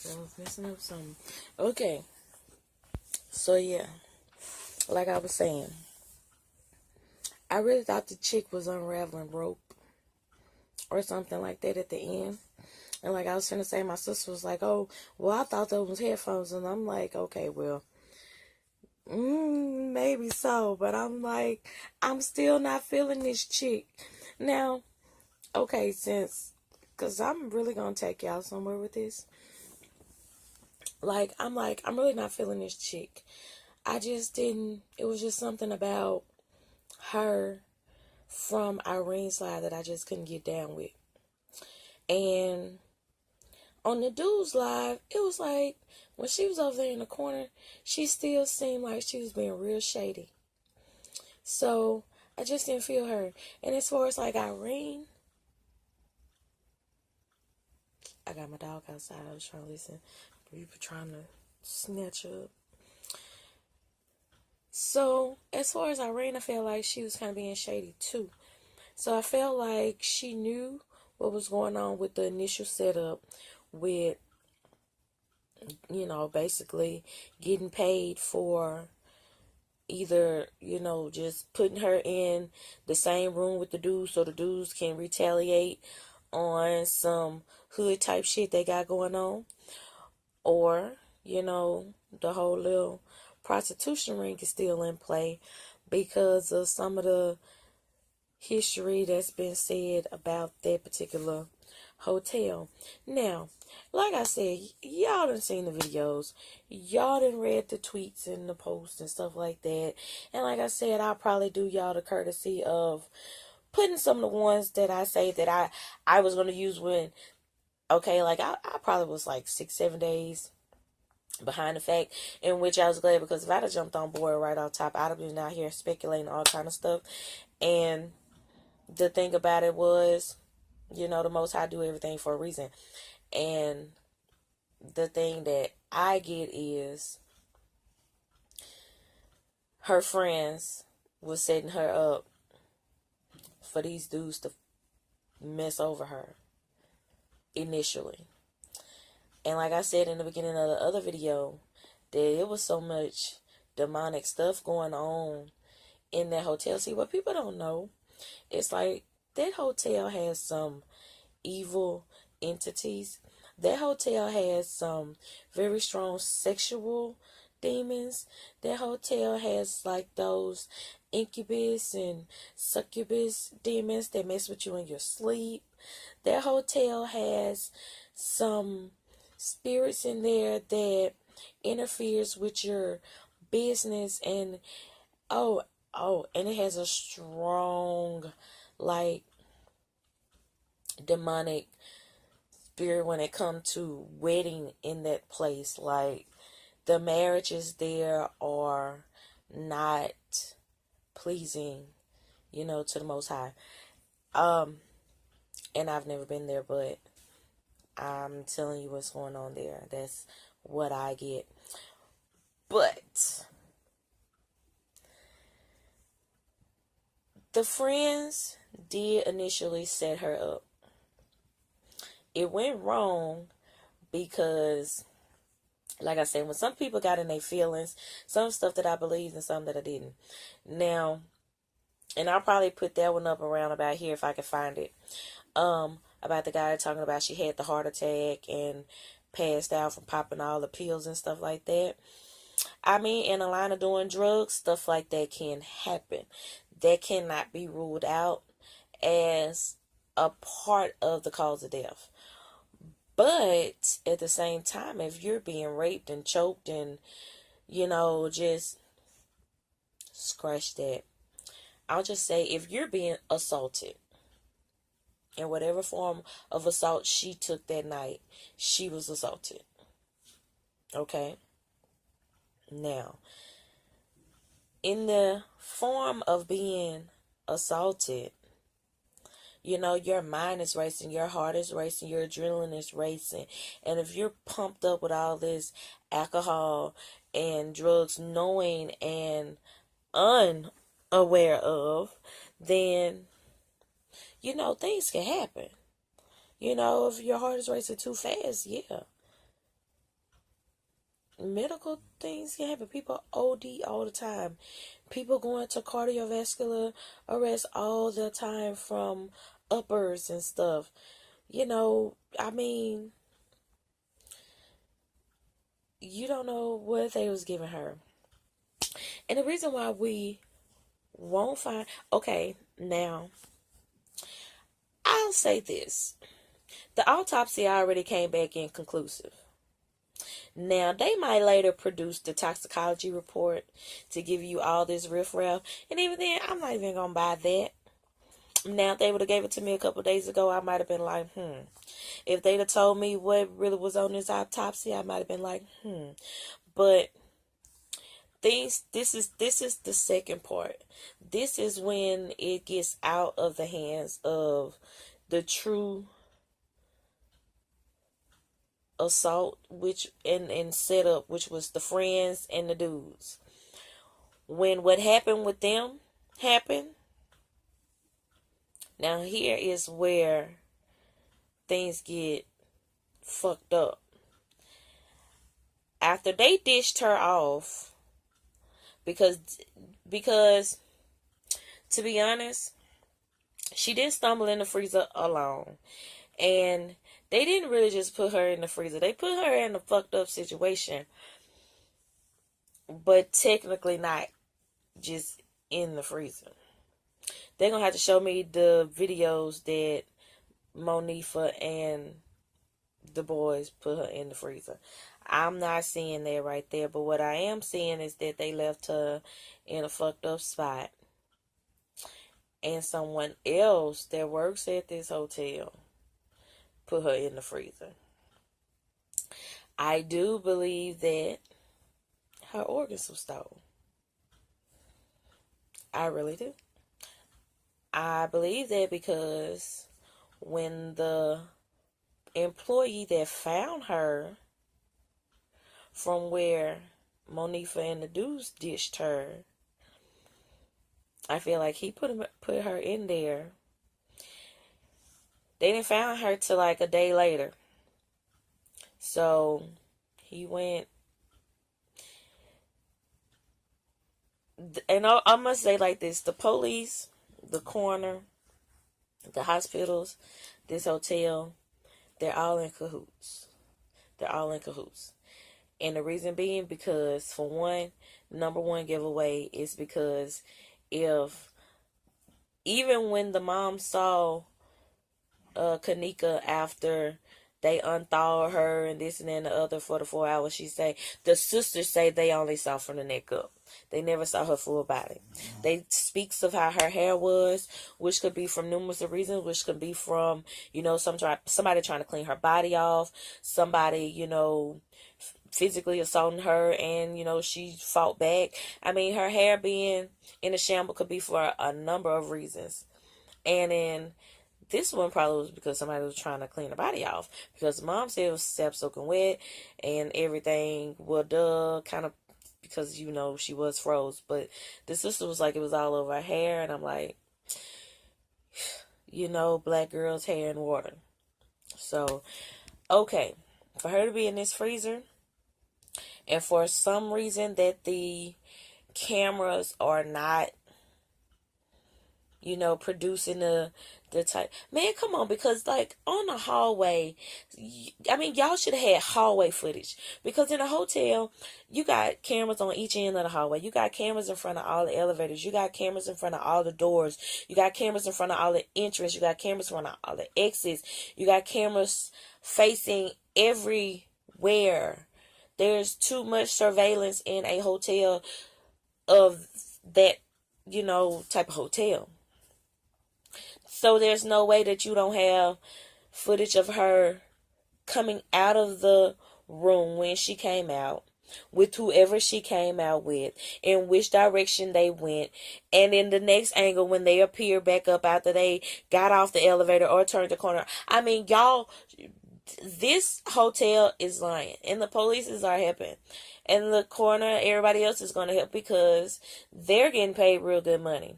I was messing up something. Okay. So yeah, like I was saying, I really thought the chick was unraveling rope or something like that at the end. And like I was finna say, my sister was like, "Oh, well, I thought those was headphones," and I'm like, "Okay, well, maybe so," but I'm like, I'm still not feeling this chick. Now, okay, cause I'm really gonna take y'all somewhere with this. I'm really not feeling this chick. I just didn't. It was just something about her from Irene's live that I just couldn't get down with. And on the dude's live, it was like when she was over there in the corner, she still seemed like she was being real shady. So I just didn't feel her. And as far as like Irene, I got my dog outside. I was trying to listen. You were trying to snatch up. So as far as Irene, I felt like she was kind of being shady too. So I felt like she knew what was going on with the initial setup with, basically getting paid for either, just putting her in the same room with the dudes so the dudes can retaliate on some hood type shit they got going on. Or, the whole little prostitution ring is still in play because of some of the history that's been said about that particular hotel. Now, like I said, y'all done seen the videos. Y'all done read the tweets and the posts and stuff like that. And like I said, I'll probably do y'all the courtesy of putting some of the ones that I say that I was going to use when, okay, like I probably was like 6-7 days behind the fact, in which I was glad because if I'd have jumped on board right off top, I'd have been out here speculating all kind of stuff. And the thing about it was, the Most High do everything for a reason. And the thing that I get is her friends was setting her up for these dudes to mess over her initially. And like I said in the beginning of the other video, that it was so much demonic stuff going on in that hotel. See, what people don't know, it's like that hotel has some evil entities. That hotel has some very strong sexual demons. That hotel has like those incubus and succubus demons that mess with you in your sleep. That hotel has some spirits in there that interferes with your business, and and it has a strong like demonic spirit when it comes to wedding in that place. Like the marriages there are not pleasing, to the Most High. And I've never been there, but I'm telling you what's going on there. That's what I get. But the friends did initially set her up. It went wrong because, like I said, when some people got in their feelings, some stuff that I believed and some that I didn't. Now, and I'll probably put that one up around about here if I can find it. About the guy talking about she had the heart attack and passed out from popping all the pills and stuff like that. I mean, in the line of doing drugs, stuff like that can happen. That cannot be ruled out as a part of the cause of death. But at the same time, if you're being raped and choked and, just scratch that. I'll just say if you're being assaulted, in whatever form of assault she took that night, she was assaulted. Okay? Now, in the form of being assaulted, your mind is racing, your heart is racing, your adrenaline is racing. And if you're pumped up with all this alcohol and drugs, knowing and unaware of, then, things can happen. If your heart is racing too fast, yeah. medical things can happen. People OD all the time. People going to cardiovascular arrest all the time from uppers and stuff. You know, I mean, you don't know what they was giving her. And the reason why we won't find, okay, now, I'll say this. The autopsy already came back inconclusive. Now, they might later produce the toxicology report to give you all this riffraff. And even then, I'm not even going to buy that. Now, if they would have gave it to me a couple of days ago, I might have been like, If they'd have told me what really was on this autopsy, I might have been like, But this is the second part. This is when it gets out of the hands of the true assault, which and setup, which was the friends and the dudes. When what happened with them happened, now here is where things get fucked up. After they dished her off, because to be honest, she didn't stumble in the freezer alone. And they didn't really just put her in the freezer. They put her in a fucked up situation. But technically not just in the freezer. They're going to have to show me the videos that Monifa and the boys put her in the freezer. I'm not seeing that right there. But what I am seeing is that they left her in a fucked up spot. And someone else that works at this hotel put her in the freezer. I do believe that her organs were stolen. I really do. I believe that because when the employee that found her from where Monifa and the dudes dished her, I feel like he put her in there. They didn't find her till like a day later. So he went, and I must say like this: the police, the coroner, the hospitals, this hotel, they're all in cahoots. They're all in cahoots. And the reason being because, for one, number one giveaway is because even when the mom saw Kenneka after they unthawed her and this and then the other for the 4 hours, the sisters say they only saw from the neck up. They never saw her full body. They speaks of how her hair was, which could be from numerous reasons, which could be from, somebody trying to clean her body off, somebody, physically assaulting her, and, she fought back. I mean, her hair being in a shamble could be for a number of reasons. And then this one probably was because somebody was trying to clean her body off. Because mom said it was soaking wet and everything. Well, kind of because, she was froze. But the sister was like, it was all over her hair. And I'm like, black girl's hair in water. So, okay. For her to be in this freezer, and for some reason that the cameras are not, producing the type. Man, come on, because like on the hallway, I mean, y'all should have had hallway footage, because in a hotel, you got cameras on each end of the hallway. You got cameras in front of all the elevators. You got cameras in front of all the doors. You got cameras in front of all the entrance. You got cameras in front of all the exits. You got cameras facing everywhere. There's too much surveillance in a hotel of that, type of hotel. So there's no way that you don't have footage of her coming out of the room when she came out, with whoever she came out with, in which direction they went, and in the next angle when they appear back up after they got off the elevator or turned the corner. I mean, y'all, this hotel is lying, and the police are helping, and the coroner, everybody else is going to help because they're getting paid real good money.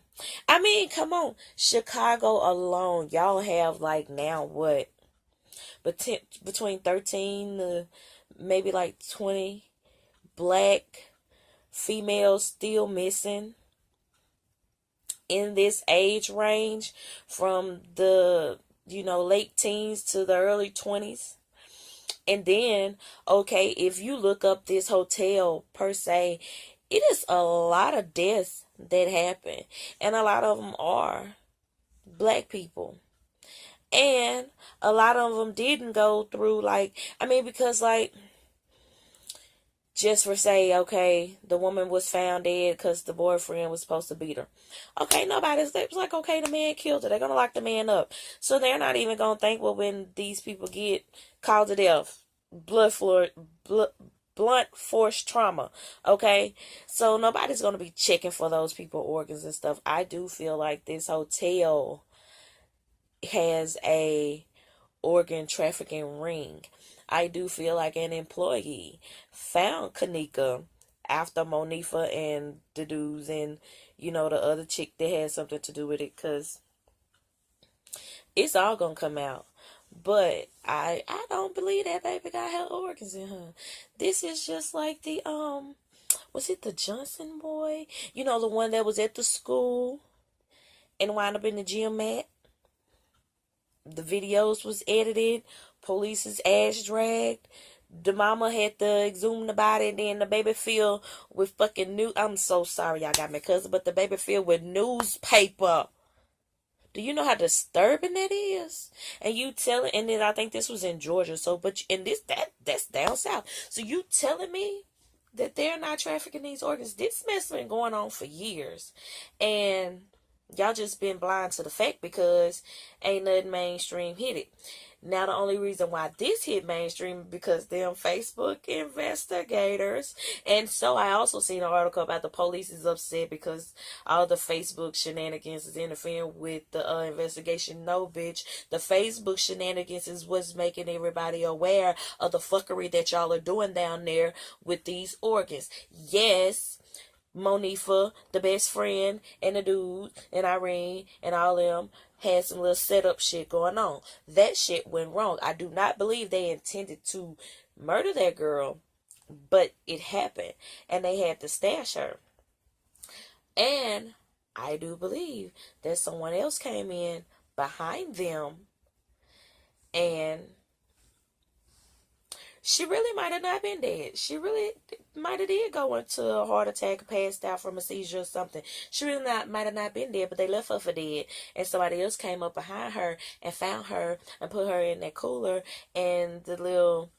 I mean, come on, Chicago alone, y'all have like now what? But between 13 to maybe like 20 black females still missing in this age range from the, late teens to the early 20s. And then, okay, if you look up this hotel per se, it is a lot of deaths that happen. And a lot of them are black people. And a lot of them didn't go through, because, just for say, okay, the woman was found dead because the boyfriend was supposed to beat her. Okay, it was like, okay, the man killed her. They're going to lock the man up. So they're not even going to think, well, when these people get called to death, blunt force trauma. Okay, so nobody's going to be checking for those people organs and stuff. I do feel like this hotel has a organ trafficking ring. I do feel like an employee found Kenneka after Monifa and the dudes and, the other chick that had something to do with it, because it's all going to come out. But I don't believe that baby got her organs in her. This is just like the, was it the Johnson boy? The one that was at the school and wound up in the gym mat. The videos was edited. Police's ass dragged. The mama had to exhume the body, and then the baby filled with fucking new. I'm so sorry y'all got my cousin, but the baby filled with newspaper. Do you know how disturbing that is? And you telling, and then I think this was in Georgia. So, that's down south. So you telling me that they're not trafficking these organs? This mess been going on for years, and y'all just been blind to the fact because ain't nothing mainstream hit it. Now, the only reason why this hit mainstream because them Facebook investigators. And so I also seen an article about the police is upset because all the Facebook shenanigans is interfering with the investigation. No, bitch. The Facebook shenanigans is what's making everybody aware of the fuckery that y'all are doing down there with these organs. Yes, Monifa, the best friend, and the dude, and Irene, and all them had some little setup shit going on. That shit went wrong. I do not believe they intended to murder that girl, but it happened, and they had to stash her. And I do believe that someone else came in behind them, and she really might have not been dead. She really might have did go into a heart attack, passed out from a seizure or something. She really might have not been dead, but they left her for dead. And somebody else came up behind her and found her and put her in that cooler. And the little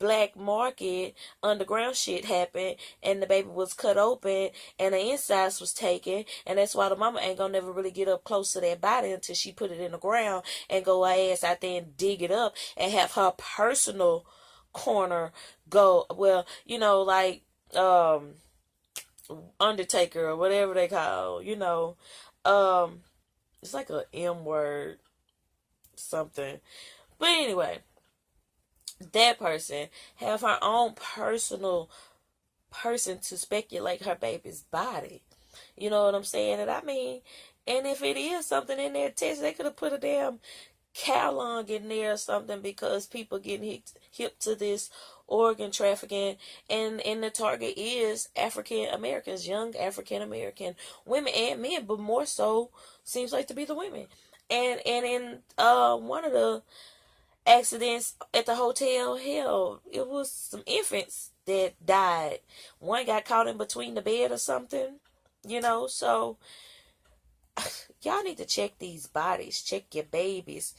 black market underground shit happened, and the baby was cut open, and the insides was taken. And that's why the mama ain't gonna never really get up close to that body until she put it in the ground and go her ass out there and dig it up and have her personal corner go, well, Undertaker or whatever they call, it's like a M word something. But anyway, that person have her own personal person to speculate her baby's body. You know what I'm saying? And I mean, and if it is something in their test, they could have put a damn cow lung in there or something, because people getting hip to this organ trafficking, and the target is African Americans, young African American women and men, but more so seems like to be the women. And in one of the accidents at the hotel, hell, it was some infants that died. One got caught in between the bed or something, so y'all need to check these bodies, check your babies.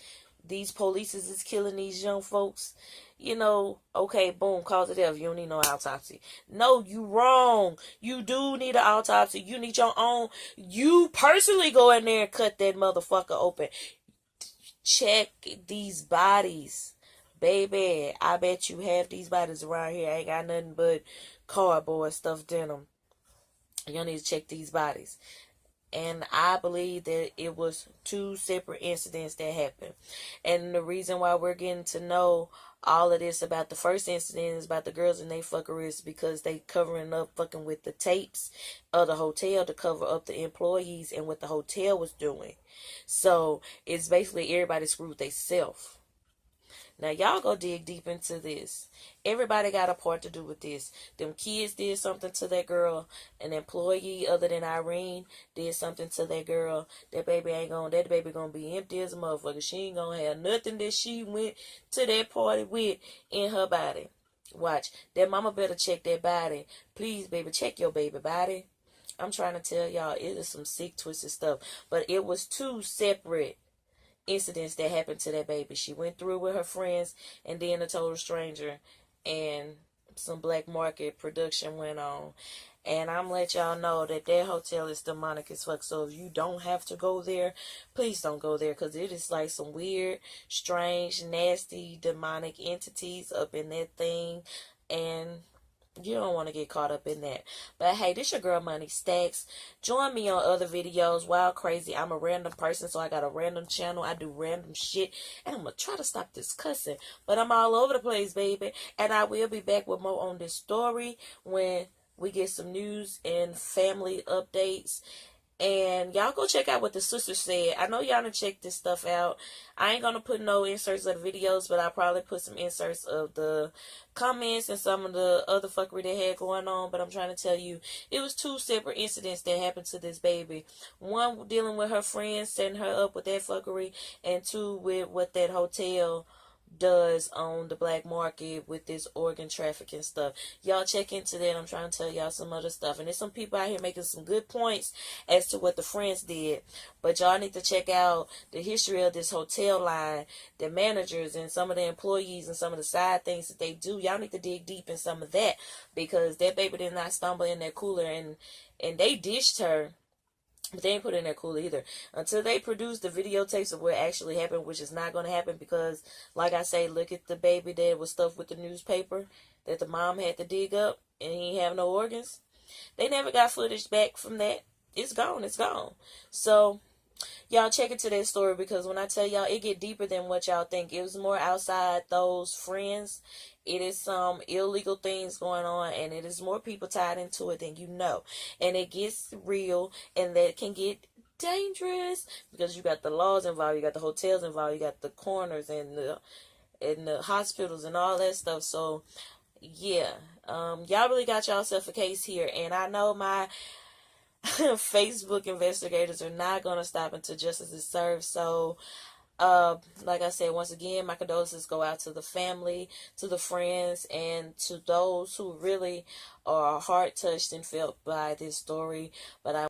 These police is killing these young folks. Okay, boom, cause of death. You don't need no autopsy. No, you wrong. You do need an autopsy. You need your own. You personally go in there and cut that motherfucker open. Check these bodies. Baby, I bet you half these bodies around here ain't got nothing but cardboard stuffed in them. You need to check these bodies. And I believe that it was two separate incidents that happened. And the reason why we're getting to know all of this about the first incident is about the girls and they fuckery is because they covering up fucking with the tapes of the hotel to cover up the employees and what the hotel was doing. So it's basically everybody screwed themselves. Now y'all go dig deep into this. Everybody got a part to do with this. Them kids did something to that girl. An employee other than Irene did something to that girl. That baby gonna be empty as a motherfucker. She ain't gonna have nothing that she went to that party with in her body. Watch. That mama better check that body. Please, baby, check your baby body. I'm trying to tell y'all, it is some sick, twisted stuff. But it was two separate incidents that happened to that baby. She went through with her friends and then a total stranger, and some black market production went on. And I'm let y'all know that that hotel is demonic as fuck. So if you don't have to go there, please don't go there, because it is like some weird, strange, nasty, demonic entities up in that thing. And you don't want to get caught up in that. But hey, this your girl Money Stacks. Join me on other videos. Wild Crazy. I'm a random person, so I got a random channel. I do random shit. And I'm going to try to stop this cussing. But I'm all over the place, baby. And I will be back with more on this story when we get some news and family updates. And y'all go check out what the sister said. I know y'all done check this stuff out. I ain't gonna put no inserts of the videos, but I'll probably put some inserts of the comments and some of the other fuckery they had going on. But I'm trying to tell you, it was two separate incidents that happened to this baby. One dealing with her friends, setting her up with that fuckery, and two with what that hotel does on the black market with this organ trafficking stuff. Y'all check into that. I'm trying to tell y'all some other stuff. And there's some people out here making some good points as to what the friends did. But y'all need to check out the history of this hotel line, the managers and some of the employees and some of the side things that they do. Y'all need to dig deep in some of that, because that baby did not stumble in that cooler and they dished her. But they ain't put in their cooler either. Until they produce the videotapes of what actually happened, which is not going to happen because, like I say, look at the baby that was stuffed with the newspaper that the mom had to dig up and he didn't have no organs. They never got footage back from that. It's gone. It's gone. So y'all check into that story, because when I tell y'all, it get deeper than what y'all think. It was more outside those friends. It is some illegal things going on, and it is more people tied into it than you know. And it gets real, and that can get dangerous, because you got the laws involved, you got the hotels involved, you got the coroners and the hospitals and all that stuff. So yeah, y'all really got yourself a case here, and I know my Facebook investigators are not going to stop until justice is served. So like I said, once again, my condolences go out to the family, to the friends, and to those who really are heart touched and felt by this story. But I